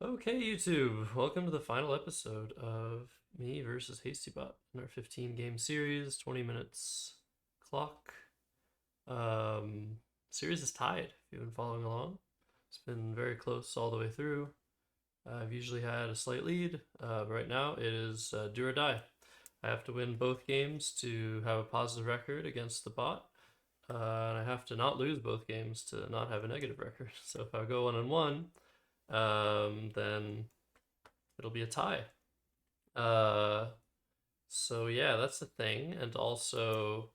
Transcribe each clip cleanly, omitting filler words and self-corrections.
Okay, YouTube, welcome to the final episode of me versus HastyBot in our 15 game series, 20 minutes clock. Um, Series is tied if you've been following along. It's been very close all the way through. I've usually had a slight lead, but right now it is do or die. I have to win both games to have a positive record against the bot, and I have to not lose both games to not have a negative record. So if I go 1-1, then it'll be a tie. Uh, so yeah, that's the thing. And also,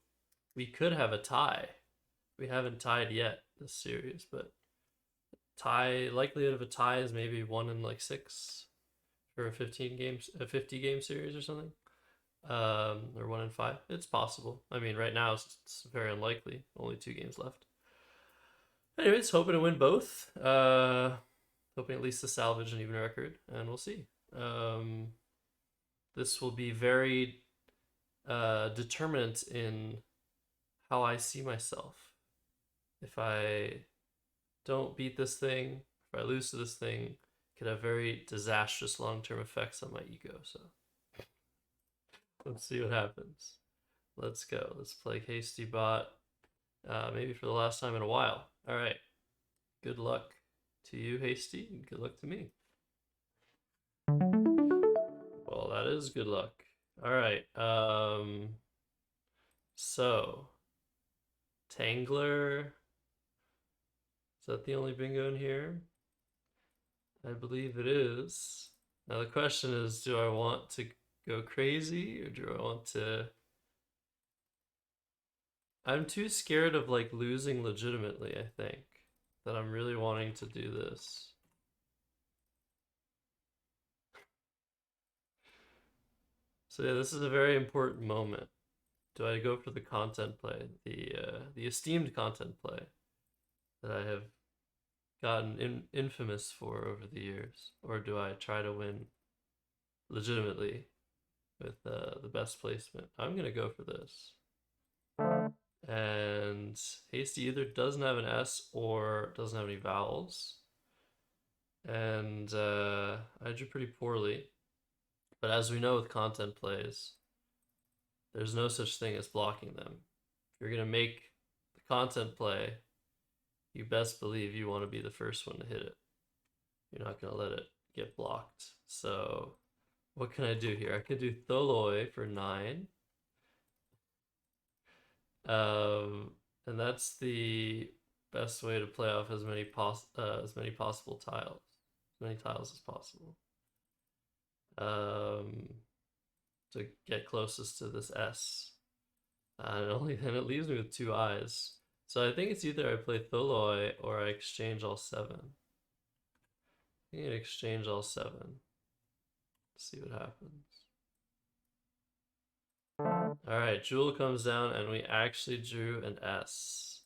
we could have a tie. We haven't tied yet this series, but tie likelihood of a tie is maybe 1 in like 6 for a 50 game series or something. Or 1 in 5. It's possible. I mean, right now it's very unlikely. Only 2 games left. Anyways, hoping to win both. Hoping at least to salvage an even record, and we'll see. Um, this will be very determinant in how I see myself. If I don't beat this thing, if I lose to this thing, it could have very disastrous long term effects on my ego. So let's see what happens. Let's go. Let's play Hasty Bot, maybe for the last time in a while. All right. Good luck to you, Hasty, and good luck to me. Well, that is good luck. All right. So Tangler. Is that the only bingo in here? I believe it is. Now the question is, do I want to go crazy or do I want to... I'm too scared of like losing legitimately, I think, that I'm really wanting to do this. So yeah, this is a very important moment. Do I go for the content play, the esteemed content play that I have gotten infamous for over the years, or do I try to win legitimately with the best placement? I'm gonna go for this. And Hasty either doesn't have an S or doesn't have any vowels. And I drew pretty poorly. But as we know with content plays, there's no such thing as blocking them. If you're going to make the content play, you best believe you want to be the first one to hit it. You're not going to let it get blocked. So what can I do here? I could do Tholoi for 9. Um, and that's the best way to play off as many possible tiles, as many tiles as possible. Um, to get closest to this S, and it leaves me with 2 eyes. So I think it's either I play Tholoi or I exchange all 7. I think I exchange all 7. See what happens. All right, Jewel comes down, and we actually drew an S.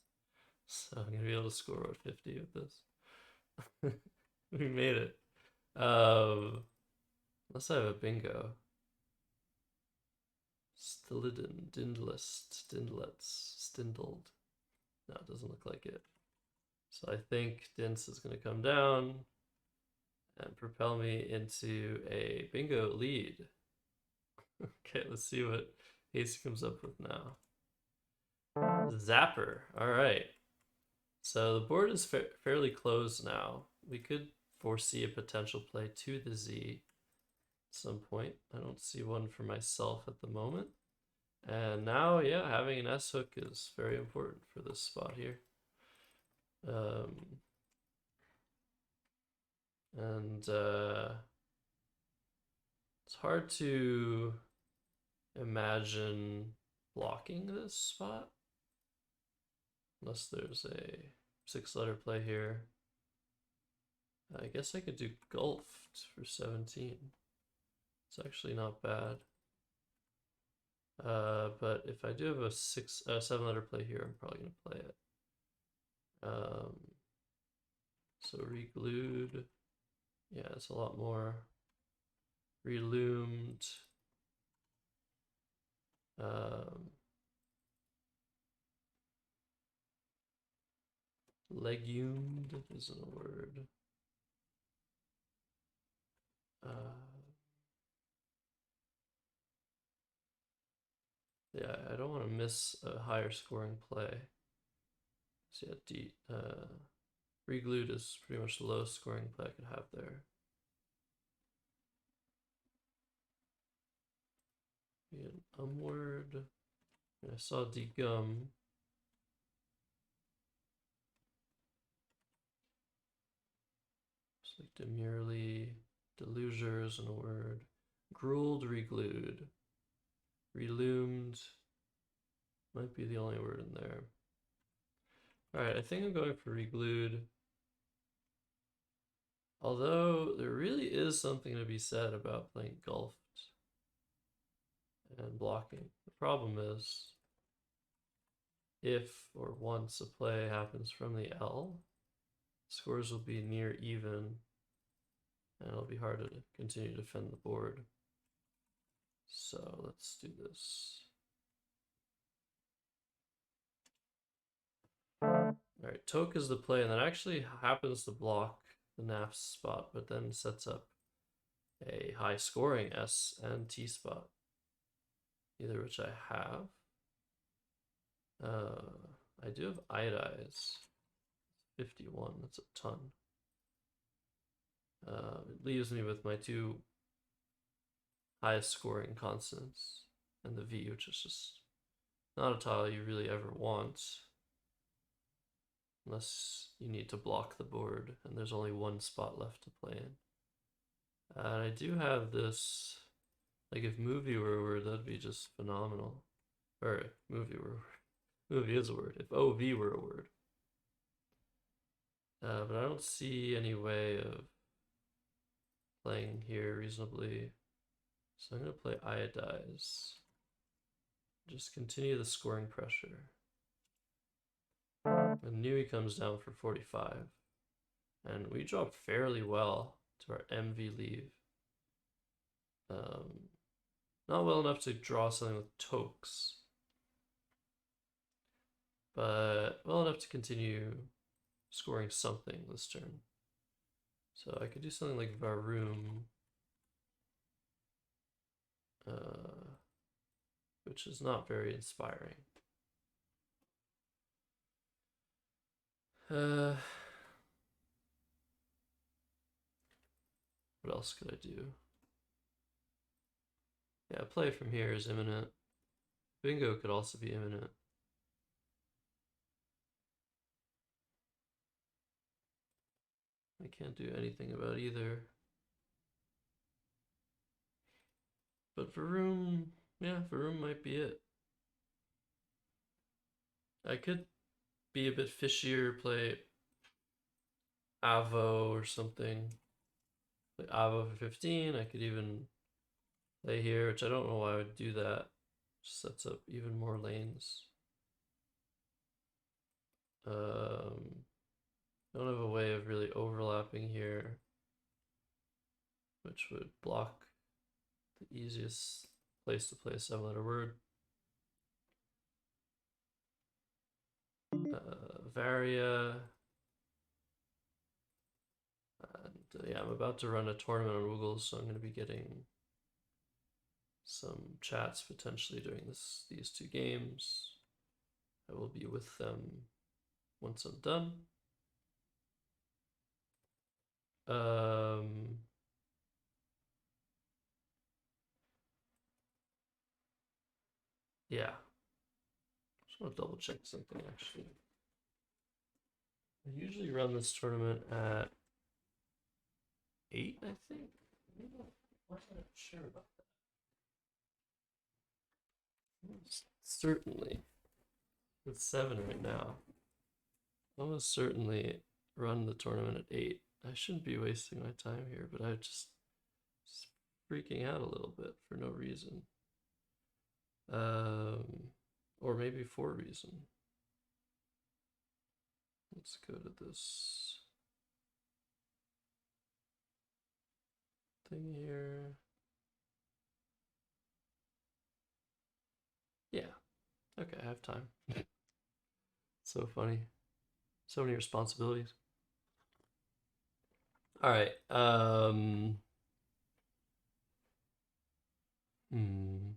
So I'm gonna be able to score what 50 with this. We made it. Unless I have a bingo. Stilliden, Dindlist, Dindlets, Stindled. No, it doesn't look like it. So I think Dince is going to come down and propel me into a bingo lead. Okay, let's see what Ace comes up with now. Zapper. All right. So the board is fairly closed now. We could foresee a potential play to the Z at some point. I don't see one for myself at the moment. And now, yeah, having an S hook is very important for this spot here. And it's hard to imagine blocking this spot unless there's a 6-letter play here. I guess I could do Gulfed for 17. It's actually not bad. But if I do have a 7-letter play here, I'm probably gonna play it. So reglued, yeah, it's a lot more. Reloomed. Legumed isn't a word. Yeah, I don't want to miss a higher scoring play. So yeah, Reglued is pretty much the lowest scoring play I could have there. We get Umward. I saw Degum. It's like demurely. Deluger isn't a word. Grueled, Reglued. Reloomed. Might be the only word in there. Alright, I think I'm going for Reglued. Although there really is something to be said about playing Gulfed and blocking. The problem is, if or once a play happens from the L, scores will be near even, and it'll be hard to continue to defend the board. So let's do this. Alright, Toke is the play, and that actually happens to block the NAF spot, but then sets up a high scoring S and T spot, either which I have. I do have Iodize. 51, that's a ton. It leaves me with my two highest scoring constants and the V, which is just not a tile you really ever want unless you need to block the board and there's only one spot left to play in. And I do have this, like if movie were a word, that'd be just phenomenal. Or movie were a word. Movie is a word. If OV were a word. But I don't see any way of playing here reasonably. So I'm going to play Iodize. Just continue the scoring pressure. And Nui comes down for 45. And we drop fairly well to our MV leave. Not well enough to draw something with Tokes, but well enough to continue scoring something this turn. So I could do something like Varum, which is not very inspiring. What else could I do? Yeah, play from here is imminent. Bingo could also be imminent. I can't do anything about either. But Varum, yeah, Varum might be it. I could be a bit fishier, play Avo or something. Play Avo for 15. I could even play here, which I don't know why I would do that. Just sets up even more lanes. Don't have a way of really overlapping here, which would block the easiest place to play a 7-letter word. Varia. And yeah, I'm about to run a tournament on Woogles, so I'm going to be getting some chats potentially during these two games. I will be with them once I'm done. Yeah. Just want to double check something actually. I usually run this tournament at 8, I think. I'm not sure about that. Certainly. It's 7 right now. Almost certainly run the tournament at 8. I shouldn't be wasting my time here, but I'm just freaking out a little bit for no reason. Or maybe for a reason. Let's go to this thing here. Yeah. Okay, I have time. So funny. So many responsibilities. All right. Hmm.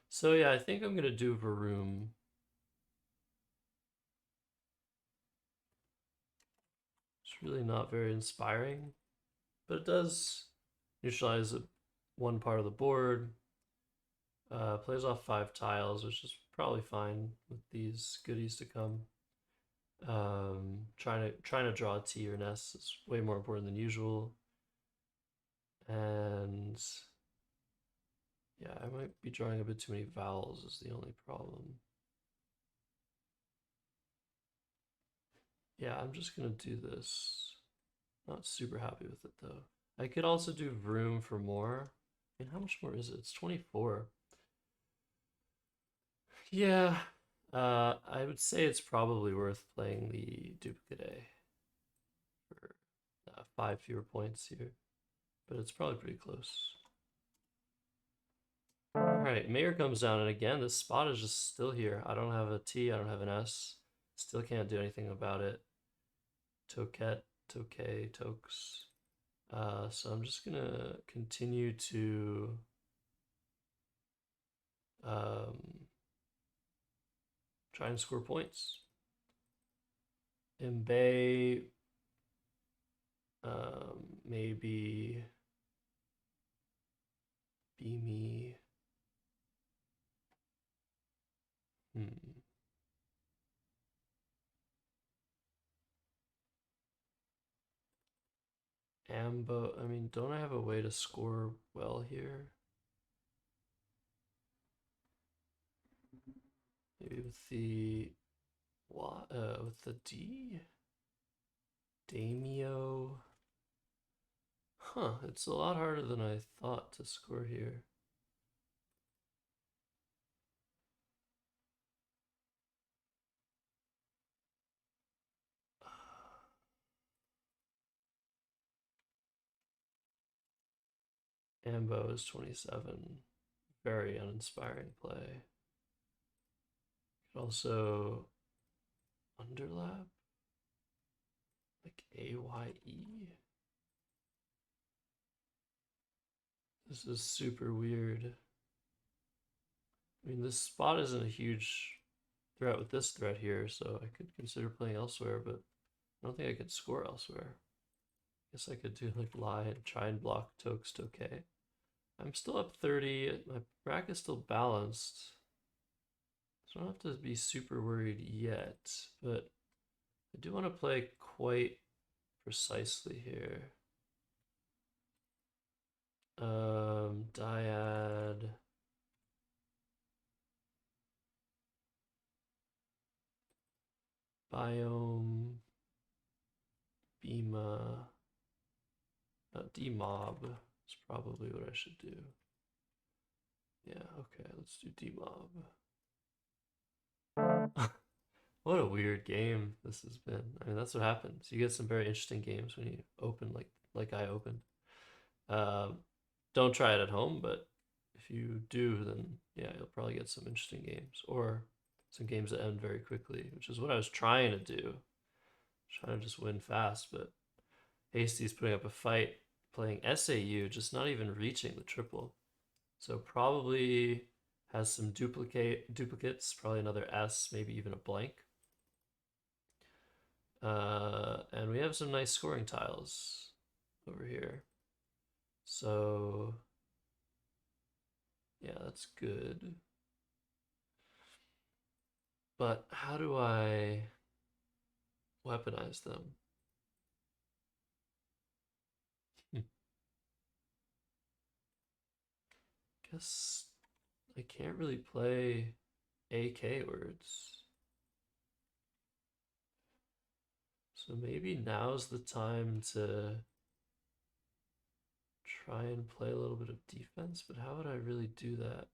So yeah, I think I'm gonna do Varoom. It's really not very inspiring, but it does neutralize one part of the board. Plays off 5 tiles, which is probably fine with these goodies to come. Trying to draw a T or an S is way more important than usual. And yeah, I might be drawing a bit too many vowels is the only problem. Yeah, I'm just gonna do this. Not super happy with it though. I could also do room for more. I mean, how much more is it? It's 24. Yeah, I would say it's probably worth playing the duplicate A for 5 fewer points here, but it's probably pretty close. All right, Mayor comes down, and again, this spot is just still here. I don't have a T, I don't have an S. Still can't do anything about it. Toquette, Tokay, Tokes. So I'm just gonna continue to um, try and score points. Mbaye, maybe Beamy. Hmm. Ambo, I mean, don't I have a way to score well here? Maybe with the with the D? Damio. Huh, it's a lot harder than I thought to score here. Ambo is 27. Very uninspiring play. Could also underlap? Like AYE? This is super weird. I mean, this spot isn't a huge threat with this threat here, so I could consider playing elsewhere, but I don't think I could score elsewhere. Guess I could do like lie and try and block Tokes to okay. I'm still up 30. My bracket's still balanced. So I don't have to be super worried yet, but I do want to play quite precisely here. Dyad. Biome. Bima. Demob is probably what I should do. Yeah, okay, let's do Demob. What a weird game this has been. I mean, that's what happens. You get some very interesting games when you open like I opened. Um, don't try it at home, but if you do, then yeah, you'll probably get some interesting games or some games that end very quickly, which is what I was trying to do. Trying to just win fast, but Hasty's putting up a fight, playing SAU, just not even reaching the triple. So probably has some duplicates, probably another S, maybe even a blank. And we have some nice scoring tiles over here. So yeah, that's good. But how do I weaponize them? Guess I can't really play AK words. So maybe now's the time to try and play a little bit of defense, but how would I really do that?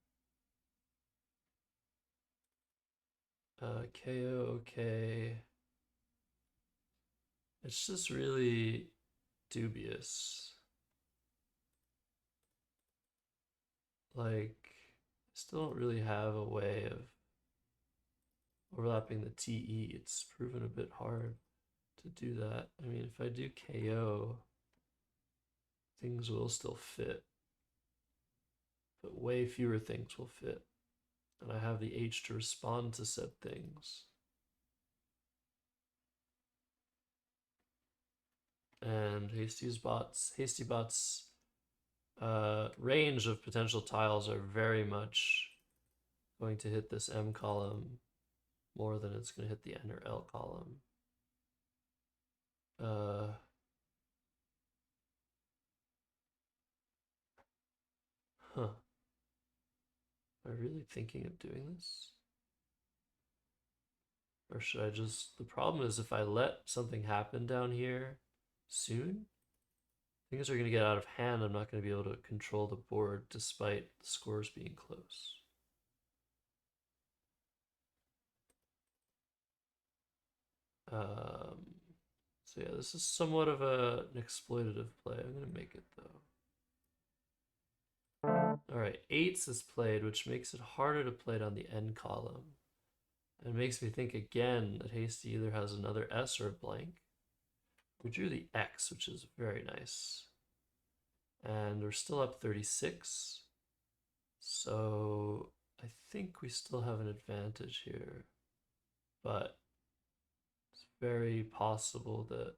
KO, okay. It's just really dubious. Like, I still don't really have a way of overlapping the TE. It's proven a bit hard to do that. I mean, if I do KO, things will still fit. but way fewer things will fit. And I have the H to respond to said things. And HastyBot's range of potential tiles are very much going to hit this M column more than it's going to hit the N or L column. Huh. Am I really thinking of doing this? Or should I just... The problem is if I let something happen down here soon, things are going to get out of hand. I'm not going to be able to control the board despite the scores being close. So yeah, this is somewhat of an exploitative play. I'm going to make it though. Alright, 8s is played, which makes it harder to play down the N column. And it makes me think again that Hasty either has another S or a blank. We drew the X, which is very nice. And we're still up 36. So I think we still have an advantage here. But it's very possible that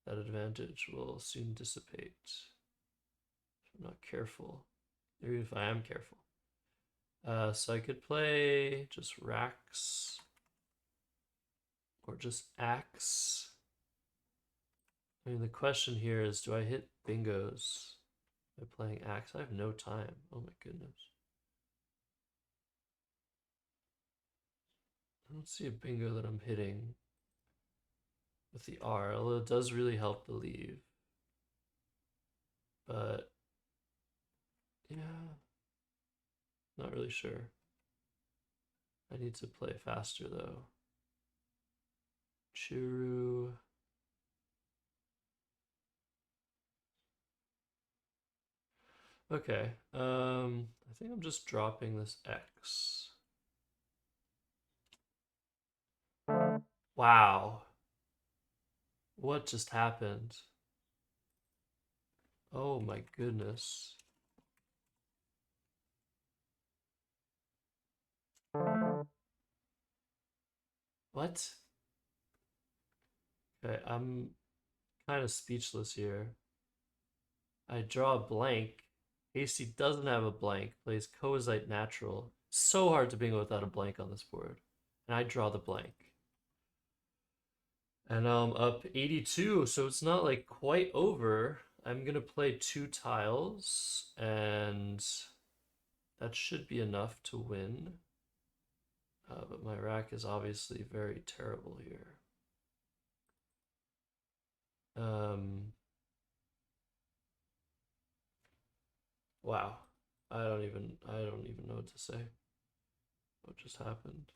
that advantage will soon dissipate if I'm not careful, or even if I am careful. So I could play just racks or just axe. I mean, the question here is, do I hit bingos by playing axe? I have no time. Oh my goodness. I don't see a bingo that I'm hitting with the R, although it does really help the leave. But yeah, not really sure. I need to play faster though. Churu. Okay, I think I'm just dropping this X. Wow. What just happened? Oh my goodness. What? Okay, I'm kind of speechless here. I draw a blank. Hasty doesn't have a blank, plays Coazite Natural. So hard to bingo without a blank on this board. And I draw the blank. And now I'm up 82, so it's not like quite over. I'm gonna play 2 tiles, and that should be enough to win. But my rack is obviously very terrible here. Wow. I don't even know what to say. What just happened?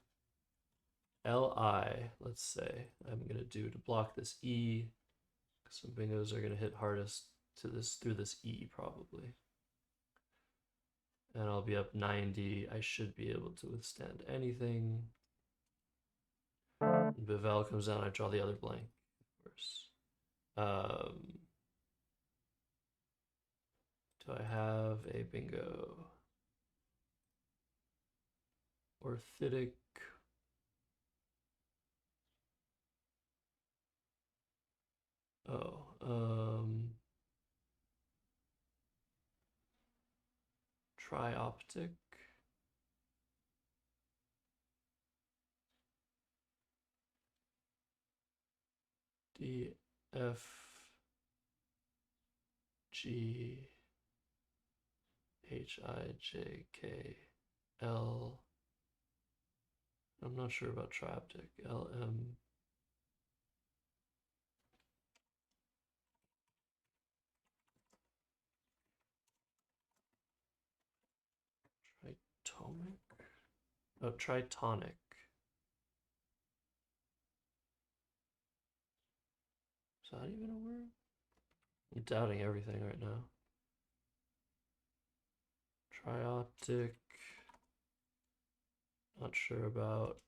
LI, let's say, I'm gonna do to block this E. Some bingos are gonna hit hardest to this through this E probably. And I'll be up 90. I should be able to withstand anything. Bivel comes down, I draw the other blank, of course. Do I have a bingo? Orthitic. Oh, trioptic. D, F, G, H, I, J, K, L. I'm not sure about trioptic. L, M. Tritomic? Oh, tritonic. Is that even a word? I'm doubting everything right now. Trioptic. Not sure about.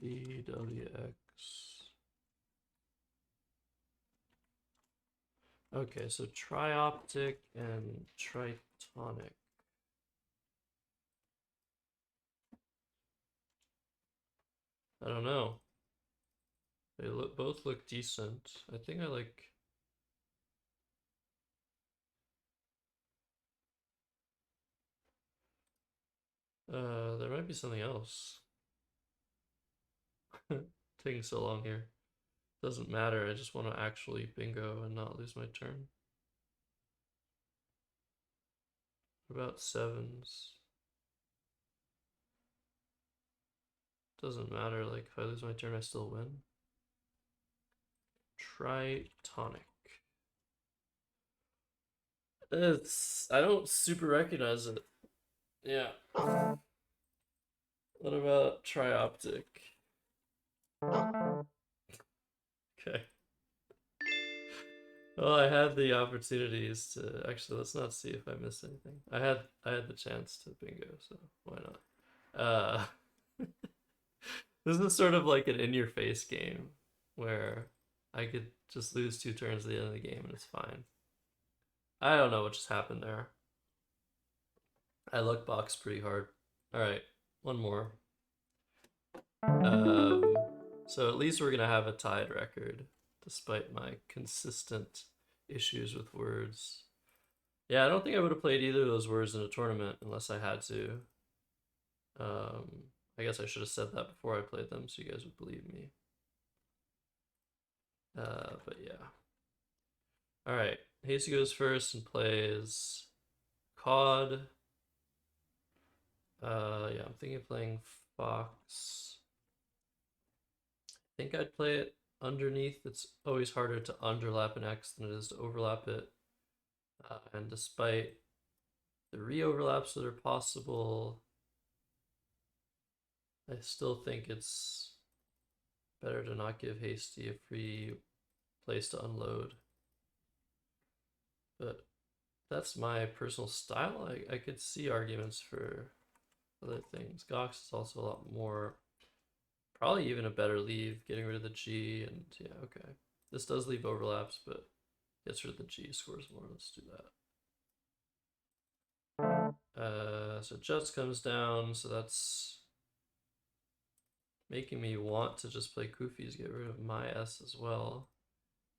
EWX. Okay, so trioptic and tritonic. I don't know. They both look decent. I think I like. There might be something else. Taking so long here. Doesn't matter. I just want to actually bingo and not lose my turn. What about sevens? Doesn't matter. Like if I lose my turn, I still win. Tritonic. I don't super recognize it. Yeah. What about trioptic? Okay. Well, I had the opportunities to actually. Let's not see if I missed anything. I had the chance to bingo, so why not? This is sort of like an in-your-face game where I could just lose 2 turns at the end of the game and it's fine. I don't know what just happened there. I luck boxed pretty hard. All right, one more. So at least we're gonna have a tied record, despite my consistent issues with words. Yeah, I don't think I would have played either of those words in a tournament unless I had to. I guess I should have said that before I played them so you guys would believe me. But yeah. All right, Hasty goes first and plays Cod. Yeah, I'm thinking of playing Fox. I think I'd play it underneath. It's always harder to underlap an X than it is to overlap it. And despite the re-overlaps that are possible, I still think it's better to not give Hasty a free place to unload. But that's my personal style. I could see arguments for other things. Gox is also a lot more, probably even a better leave, getting rid of the G, and yeah, okay. This does leave overlaps, but gets rid of the G, scores more. Let's do that. So Jets comes down, so that's making me want to just play Kufis, get rid of my S as well.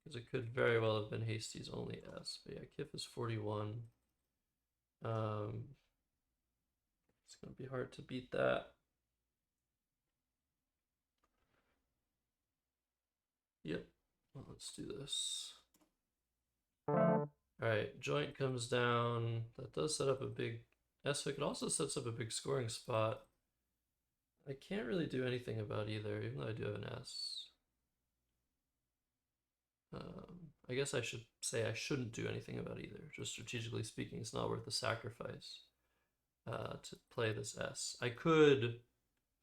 Because it could very well have been Hasty's only S. But yeah, Kif is 41. It's going to be hard to beat that. Yep. Well, let's do this. Alright, joint comes down. That does set up a big S hook. It also sets up a big scoring spot. I can't really do anything about either, even though I do have an S. I guess I should say I shouldn't do anything about either. Just strategically speaking, it's not worth the sacrifice to play this S. I could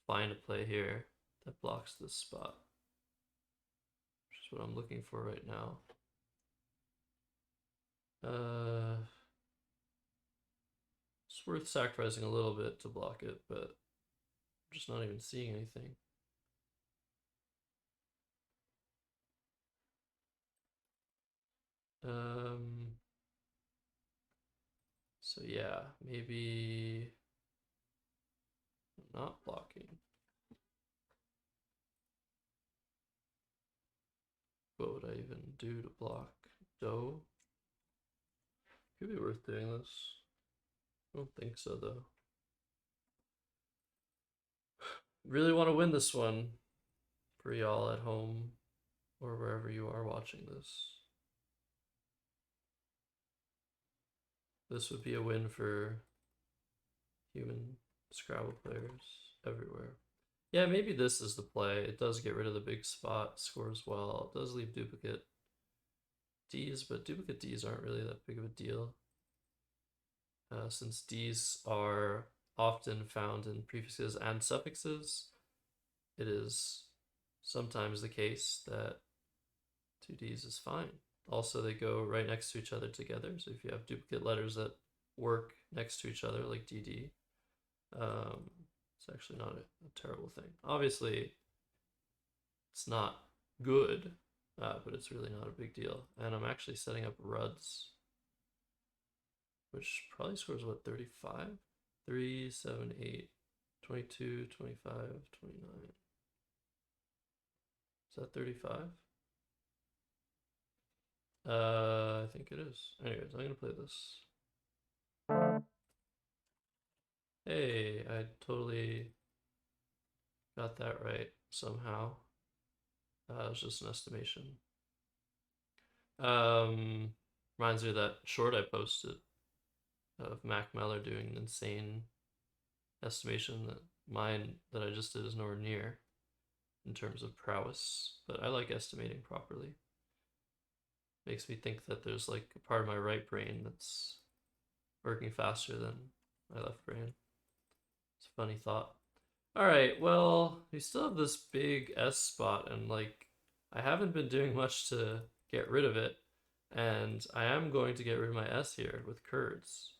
find a play here that blocks this spot, which is what I'm looking for right now. It's worth sacrificing a little bit to block it, but I'm just not even seeing anything. So yeah, maybe not blocking. What would I even do to block Do? Could be worth doing this. I don't think so though. Really want to win this one for y'all at home or wherever you are watching this. This would be a win for human Scrabble players everywhere. Yeah, maybe this is the play. It does get rid of the big spot, scores well. It does leave duplicate Ds, but duplicate Ds aren't really that big of a deal. Since Ds are often found in prefixes and suffixes, it is sometimes the case that 2Ds is fine. Also, they go right next to each other together. So if you have duplicate letters that work next to each other, like DD, it's actually not a terrible thing. Obviously, it's not good, but it's really not a big deal. And I'm actually setting up RUDs, which probably scores what, 35? 3, 7, 8, 22, 25, 29. Is that 35? I think it is. Anyways, I'm gonna play this. Hey, I totally got that right somehow. It was just an estimation. Reminds me of that short I posted of Mac Meller doing an insane estimation that mine that I just did is nowhere near in terms of prowess, but I like estimating properly. Makes me think that there's like a part of my right brain that's working faster than my left brain. It's a funny thought. All right, well, we still have this big S spot, and like, I haven't been doing much to get rid of it, and I am going to get rid of my S here with Kurds.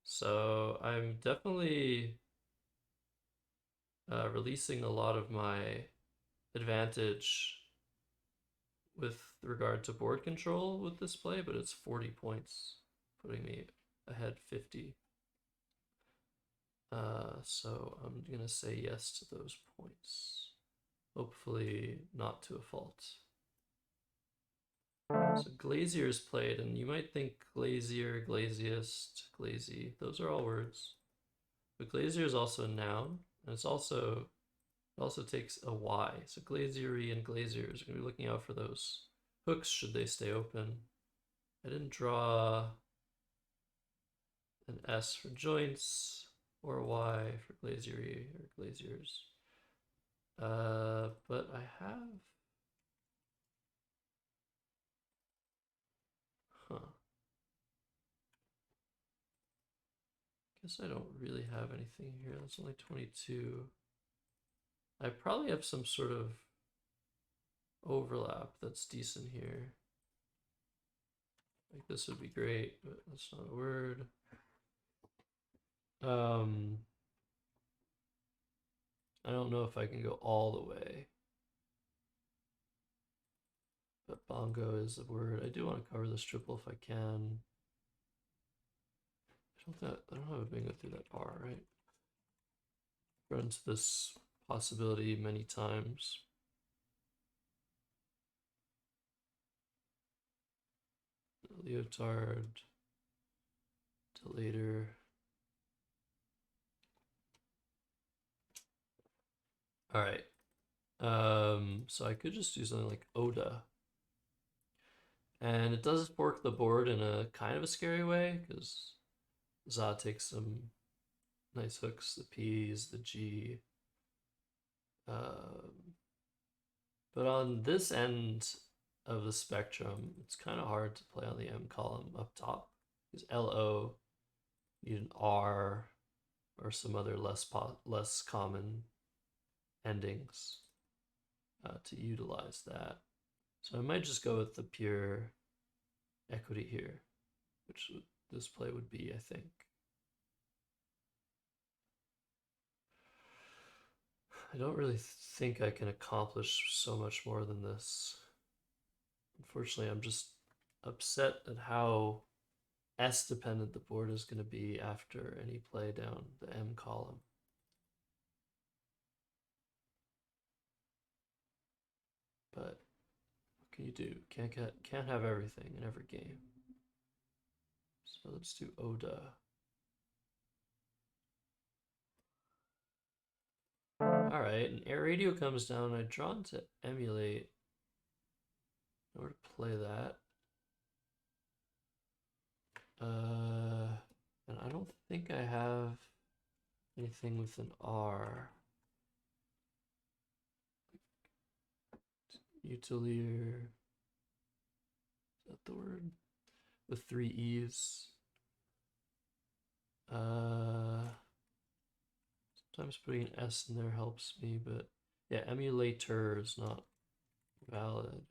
So I'm definitely releasing a lot of my advantage with regard to board control with this play, but it's 40 points, putting me ahead 50. So I'm gonna say yes to those points. Hopefully not to a fault. So Glazier is played, and you might think Glazier, Glaziest, Glazy, those are all words. But Glazier is also a noun, and it also takes a Y. So Glaziery and Glaziers are gonna be looking out for those hooks should they stay open. I didn't draw an S for joints or a Y for Glaziery or Glaziers. But I have, guess I don't really have anything here. That's only 22. I probably have some sort of overlap that's decent here. Like this would be great, but that's not a word. I don't know if I can go all the way, but bongo is a word. I do want to cover this triple if I can. I don't have a bingo through that R, right? Run into this possibility many times. Leotard to later. All right. So I could just do something like Oda. And it does fork the board in a kind of a scary way, because Za takes some nice hooks, the P's, the G. But on this end of the spectrum, it's kind of hard to play on the M column up top, because LO, you need an R or some other less common endings to utilize that. So I might just go with the pure equity here, which this play would be, I think. I don't really think I can accomplish so much more than this. Unfortunately, I'm just upset at how S dependent the board is going to be after any play down the M column. But what can you do? Can't have everything in every game. So let's do Oda. All right, and Air Radio comes down. I'm drawn to emulate in order to play that. And I don't think I have anything with an R. Utilier. Is that the word? With 3 E's. Sometimes putting an S in there helps me, but yeah, emulator is not valid.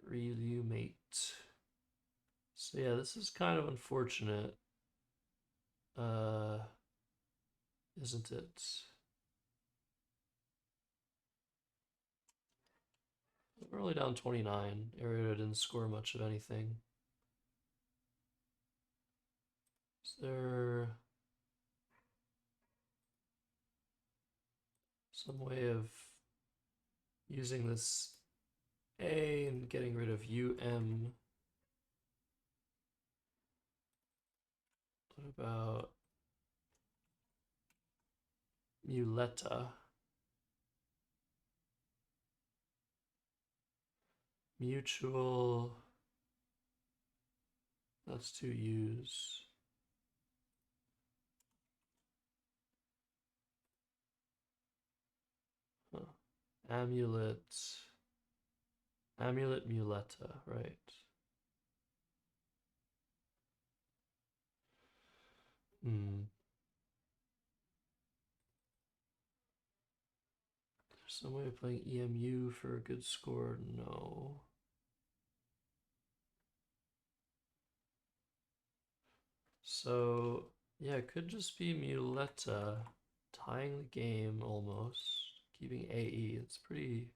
Relumate. So yeah, this is kind of unfortunate. Isn't it? We're only down 29. Arietta didn't score much of anything. Is there some way of using this A and getting rid of UM? What about Muleta? Mutual. That's two U's. Huh. Amulet. Amulet Muleta, right. Hmm. There's some way of playing EMU for a good score? No. So, yeah, it could just be Muleta tying the game almost, keeping AE. It's pretty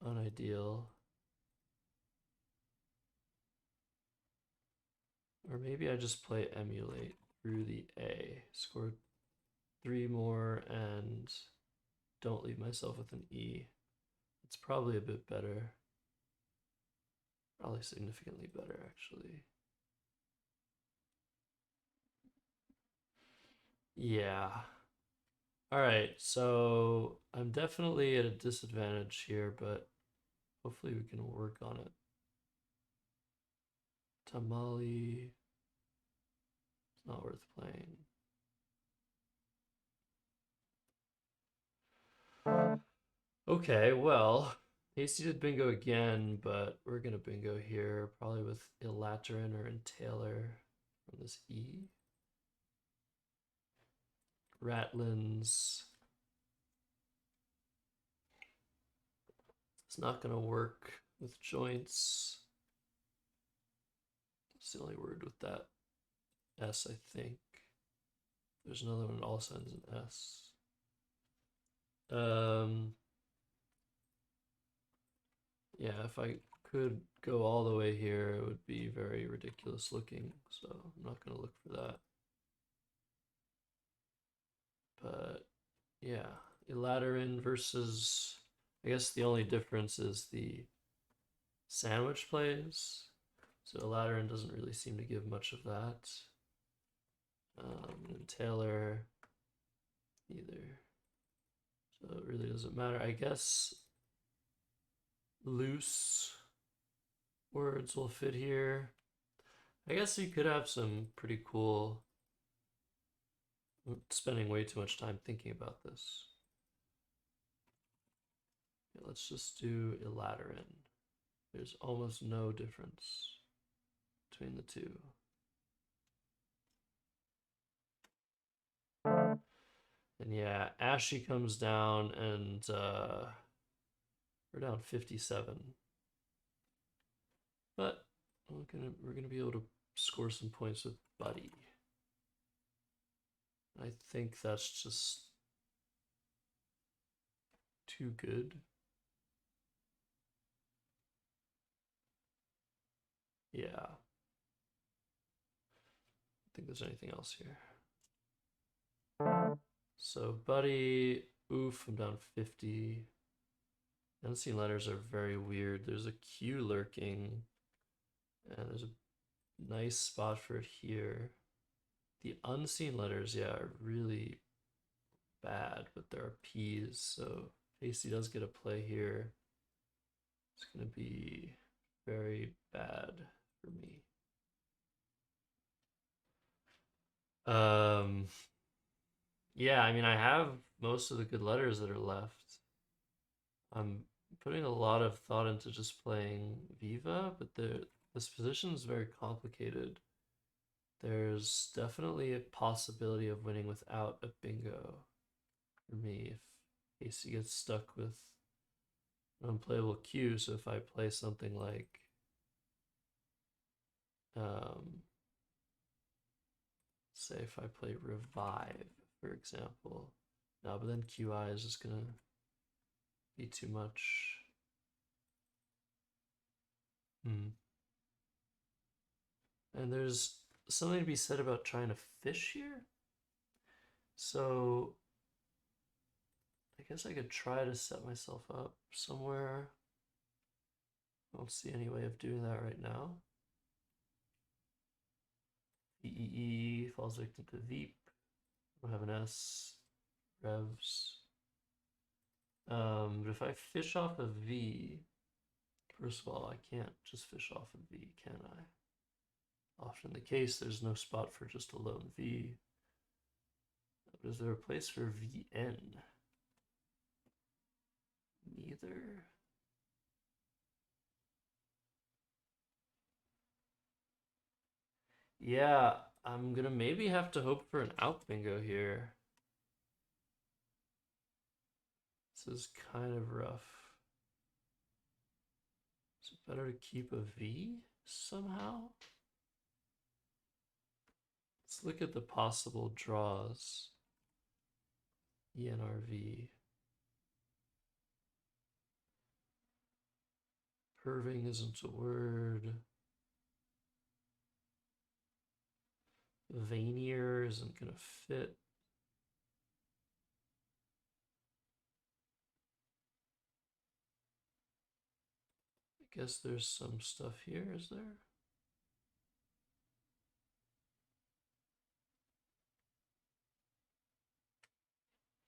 unideal. Or maybe I just play Emulate through the A, score 3 more, and don't leave myself with an E. It's probably a bit better. Probably significantly better, actually. Yeah. All right, so I'm definitely at a disadvantage here, but hopefully we can work on it. Tamale. It's not worth playing. Okay, well, Hasty did bingo again, but we're gonna bingo here, probably with Elateran or Entailer from this E. Ratlins. It's not gonna work with joints. It's the only word with that S, I think. There's another one that also ends in S. Yeah, if I could go all the way here, it would be very ridiculous looking, so I'm not gonna look for that. But yeah, Elateran versus, I guess the only difference is the sandwich plays. So Elateran doesn't really seem to give much of that. And Taylor either. So it really doesn't matter. I guess loose words will fit here. I guess you could have some pretty cool. I'm spending way too much time thinking about this. Yeah, let's just do Elateran. There's almost no difference between the two. And yeah, Ashy comes down and we're down 57. But we're gonna be able to score some points with Buddy. I think that's just too good. Yeah. I think there's anything else here. So Buddy, oof, I'm down 50. Unseen letters are very weird. There's a Q lurking, and there's a nice spot for it here. The unseen letters, yeah, are really bad, but there are P's, so Hasty does get a play here. It's gonna be very bad for me. Yeah, I mean, I have most of the good letters that are left. I'm putting a lot of thought into just playing Viva, but this position is very complicated. There's definitely a possibility of winning without a bingo for me if Hasty gets stuck with an unplayable Q. So if I play something like say if I play Revive, for example. No, but then QI is just gonna be too much. And there's something to be said about trying to fish here. So I guess I could try to set myself up somewhere. I don't see any way of doing that right now. EEE falls victim to Veep. I don't have an S. Revs. But if I fish off a V, first of all, I can't just fish off a V, can I? Often the case, there's no spot for just a lone V. But is there a place for VN? Neither. Yeah, I'm gonna maybe have to hope for an out bingo here. This is kind of rough. Is it better to keep a V somehow? Let's look at the possible draws. ENRV. Curving isn't a word. Veneer isn't gonna fit. I guess there's some stuff here, is there?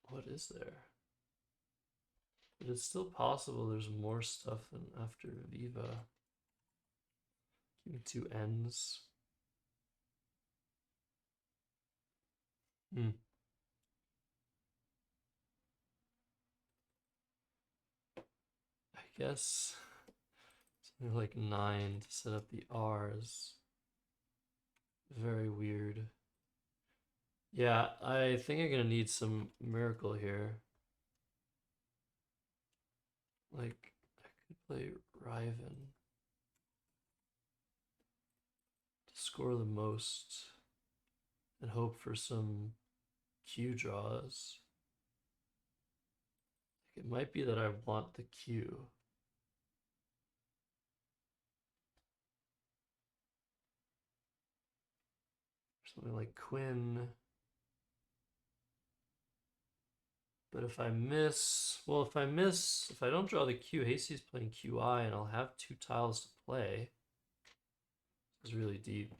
What is there? But it's still possible there's more stuff than after Viva. Give me two N's. I guess something like 9 to set up the R's. Very weird. Yeah, I think I'm gonna need some miracle here. Like, I could play Riven to score the most and hope for some Q draws. It might be that I want the Q. Something like Quinn. But if I miss, well, if I don't draw the Q, Hasty's playing QI, and I'll have 2 tiles to play. It's really deep.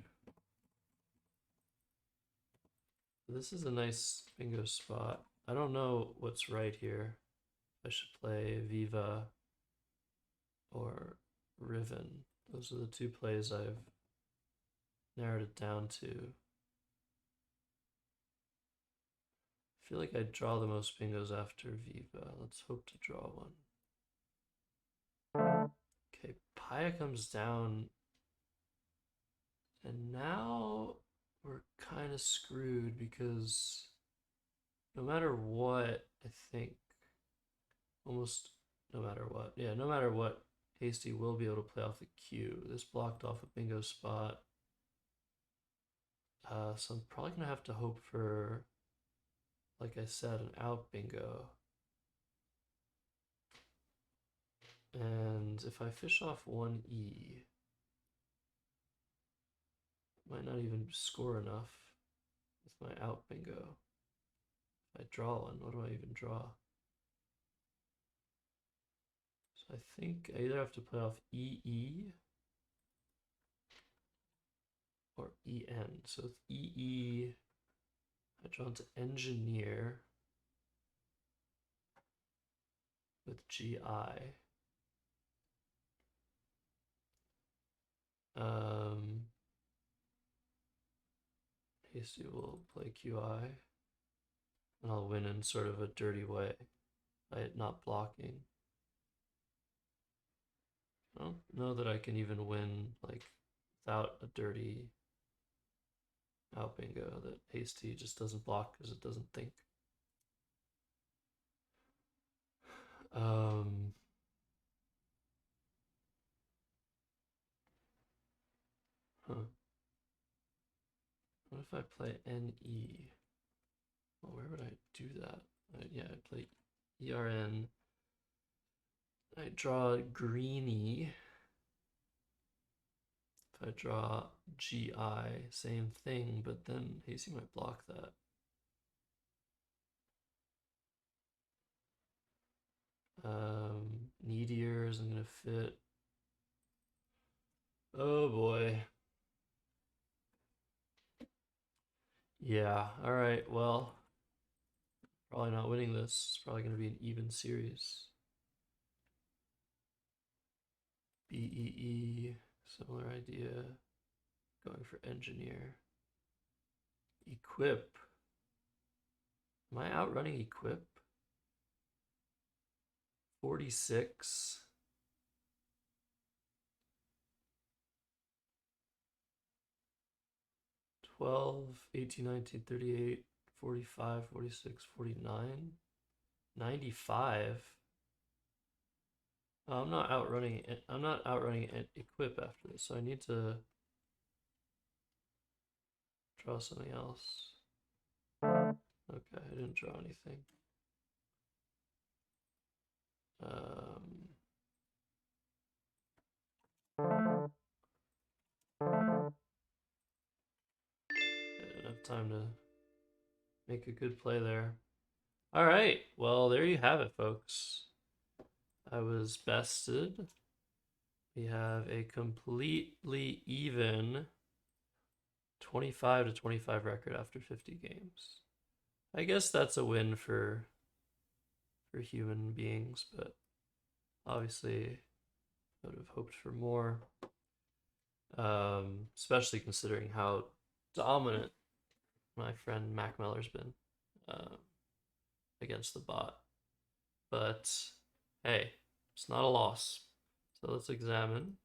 This is a nice bingo spot. I don't know what's right here. I should play Viva or Riven. Those are the 2 plays I've narrowed it down to. I feel like I draw the most bingos after Viva. Let's hope to draw one. Okay, Paya comes down. And now we're kind of screwed because no matter what, I think, almost no matter what, yeah, no matter what, Hasty will be able to play off the Q. This blocked off a bingo spot. So I'm probably going to have to hope for, like I said, an out bingo. And if I fish off 1E, might not even score enough with my out bingo. If I draw one, what do I even draw? So I think I either have to play off EE or EN. So with EE, I draw into Engineer with GI. Hasty will play QI, and I'll win in sort of a dirty way by it not blocking. I don't know that I can even win like without a dirty out bingo that Hasty just doesn't block because it doesn't think. What if I play NE? Well, where would I do that? Yeah, I'd play ERN I draw Greenie. If I draw GI, same thing, but then Hasty might block that. Needier isn't gonna fit. Oh boy. Yeah, alright, well, probably not winning this. It's probably gonna be an even series. BEE, similar idea. Going for engineer. Equip. Am I outrunning Equip? 46. 12, 18, 19, 38, 45, 46, 49, 95. Oh, I'm not outrunning it. I'm not outrunning Equip after this, so I need to draw something else. Okay, I didn't draw anything. I didn't have time to make a good play there. All right, well, there you have it, folks. I was bested. We have a completely even 25 to 25 record after 50 games. I guess that's a win for human beings, but obviously I would have hoped for more. Especially considering how dominant my friend Mac Meller's been against the bot. But hey, it's not a loss. So let's examine.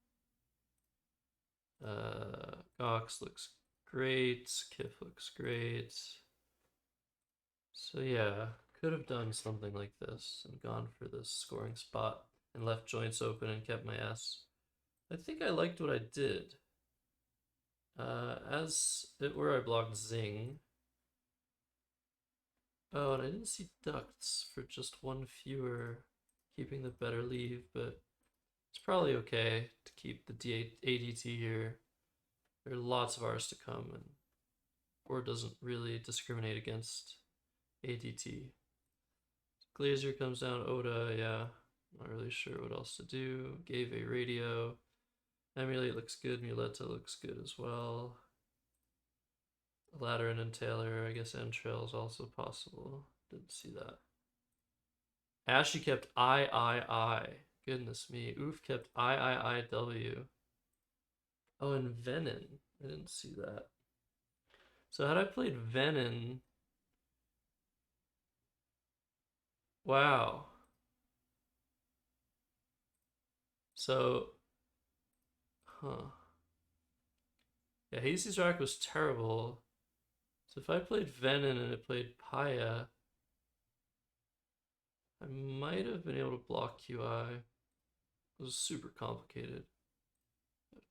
Gox looks great. Kif looks great. So yeah, could have done something like this and gone for this scoring spot and left joints open and kept my S. I think I liked what I did. As it were, I blocked Zing. Oh, and I didn't see ducts for just one fewer, keeping the better leave, but it's probably okay to keep the ADT here. There are lots of R's to come, and Or doesn't really discriminate against ADT. Glazier comes down, Oda, yeah. Not really sure what else to do. Gave a radio. Emulate looks good, Muleta looks good as well. Ladderin and Taylor, I guess Entrail is also possible. Didn't see that. Ashy kept I. Goodness me. Oof kept IIIW. Oh, and Venom. I didn't see that. So had I played Venom... Wow. So... Huh. Yeah, Hazy's Rack was terrible. So if I played Venom and it played Paya, I might have been able to block QI. It was super complicated.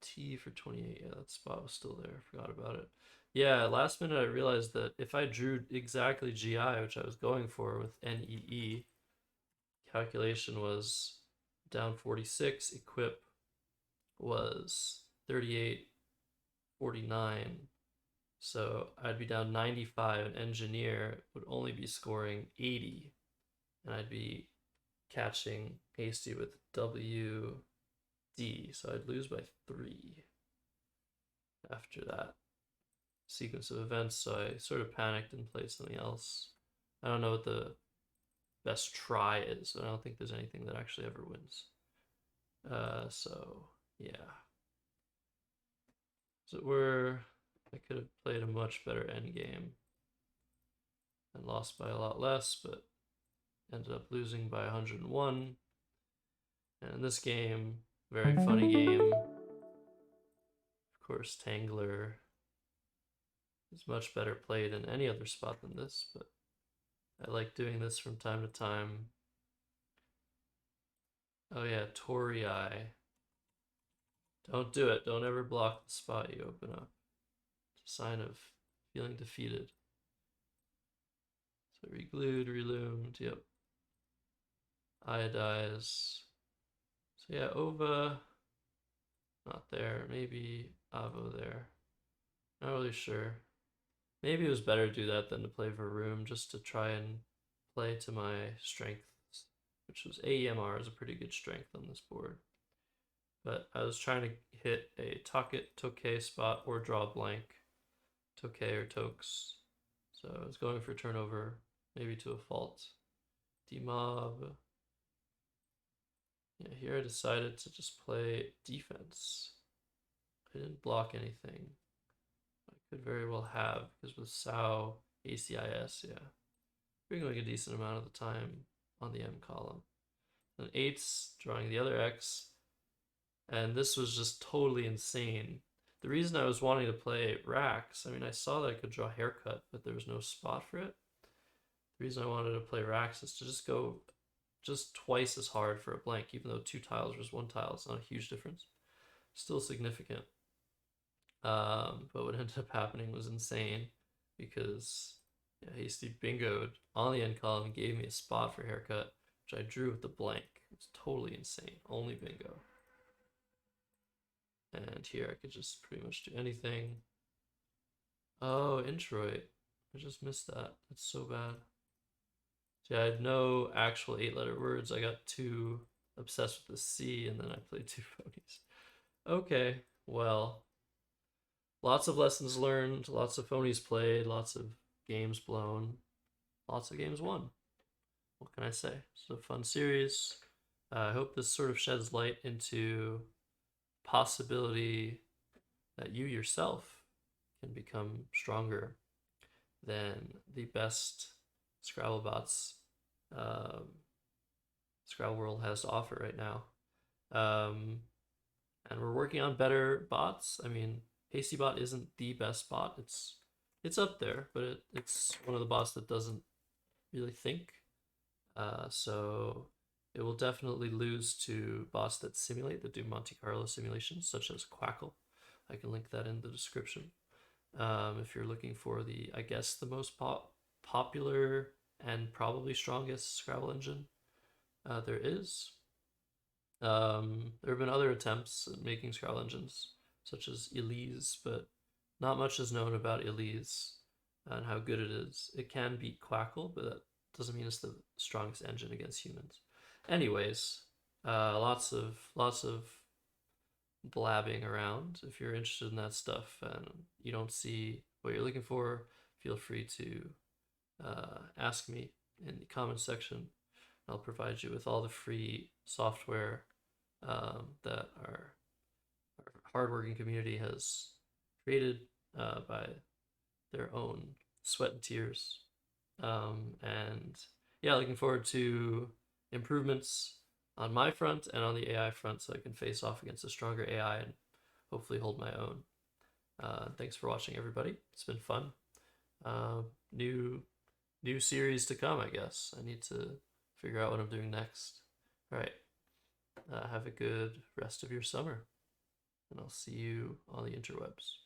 T for 28. Yeah, that spot was still there. Forgot about it. Yeah, last minute I realized that if I drew exactly GI, which I was going for with NEE, calculation was down 46, equip was 38, 49. So I'd be down 95, and engineer would only be scoring 80, and I'd be catching Hasty with WD, so I'd lose by 3 after that sequence of events. So I sort of panicked and played something else. I don't know what the best try is, but I don't think there's anything that actually ever wins. So yeah. So I could have played a much better endgame and lost by a lot less, but ended up losing by 101. And in this game, very funny game. Of course, Tangler is much better played in any other spot than this, but I like doing this from time to time. Oh yeah, Torii. Don't do it. Don't ever block the spot you open up. It's a sign of feeling defeated. So reglued, reloomed, yep. Iodize. So yeah, Ova, not there. Maybe Avo there. Not really sure. Maybe it was better to do that than to play Varoom just to try and play to my strengths, which was AEMR is a pretty good strength on this board. But I was trying to hit a Tocket, Tokay spot or draw blank, Tokay or Tokes. So I was going for turnover, maybe to a fault. Demob. Yeah, here I decided to just play defense. I didn't block anything. I could very well have, because with Sao, ACIS, yeah. We're going a decent amount of the time on the M column. Then 8s, drawing the other X. And this was just totally insane. The reason I was wanting to play Rax, I mean, I saw that I could draw Haircut, but there was no spot for it. The reason I wanted to play Rax is to just go just twice as hard for a blank, even though 2 tiles versus 1 tile is not a huge difference. Still significant. But what ended up happening was insane because Hasty bingoed on the end column and gave me a spot for Haircut, which I drew with the blank. It's totally insane. Only bingo. And here I could just pretty much do anything. Oh, Introit. I just missed that. That's so bad. So yeah, I had no actual 8-letter words. I got too obsessed with the C, and then I played 2 phonies. Okay, well, lots of lessons learned, lots of phonies played, lots of games blown, lots of games won. What can I say? It's a fun series. I hope this sort of sheds light into possibility that you yourself can become stronger than the best Scrabble bots Scrabble World has to offer right now. And we're working on better bots. I mean, HastyBot isn't the best bot. It's up there, but it's one of the bots that doesn't really think. So it will definitely lose to bots that simulate, that do Monte Carlo simulations, such as Quackle. I can link that in the description. If you're looking for the, I guess, the most popular and probably strongest Scrabble engine there is. There have been other attempts at making Scrabble engines, such as Elise, but not much is known about Elise and how good it is. It can beat Quackle, but that doesn't mean it's the strongest engine against humans. Anyways, lots of blabbing around. If you're interested in that stuff and you don't see what you're looking for, feel free to ask me in the comments section. I'll provide you with all the free software that our hardworking community has created by their own sweat and tears. And yeah, looking forward to improvements on my front and on the AI front so I can face off against a stronger AI and hopefully hold my own. Thanks for watching, everybody. It's been fun. New series to come, I guess. I need to figure out what I'm doing next. All right. Have a good rest of your summer, and I'll see you on the interwebs.